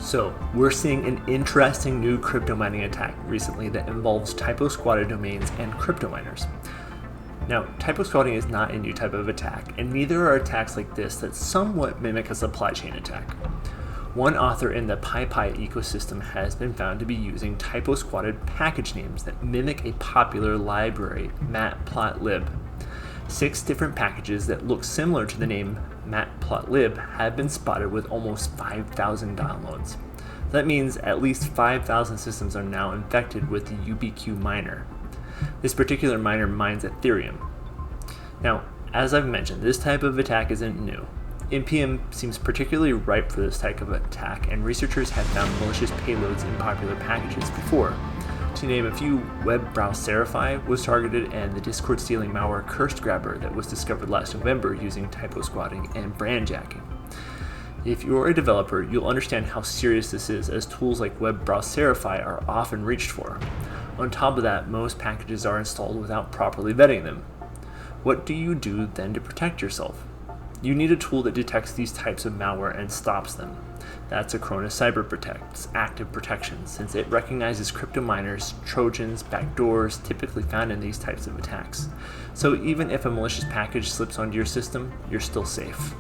So, we're seeing an interesting new crypto mining attack recently that involves Typosquatted domains and Cryptominers. Now, Typosquatting is not a new type of attack, and neither are attacks like this that somewhat mimic a supply chain attack. One author in the PyPI ecosystem has been found to be using Typosquatted package names that mimic a popular library, matplotlib. 6 different packages that look similar to the name matplotlib have been spotted with almost 5,000 downloads. That means at least 5,000 systems are now infected with the Ubqminer. This particular miner mines Ethereum. Now, as I've mentioned, this type of attack isn't new. NPM seems particularly ripe for this type of attack, and researchers have found malicious payloads in popular packages before. To name a few, WebBrowserify was targeted, and the Discord stealing malware CursedGrabber that was discovered last November using Typosquatting and brandjacking. If you're a developer, you'll understand how serious this is, as tools like WebBrowserify are often reached for. On top of that, most packages are installed without properly vetting them. What do you do then to protect yourself? You need a tool that detects these types of malware and stops them. That's Acronis Cyber Protect's active protection, since it recognizes cryptominers, trojans, backdoors typically found in these types of attacks. So even if a malicious package slips onto your system, you're still safe.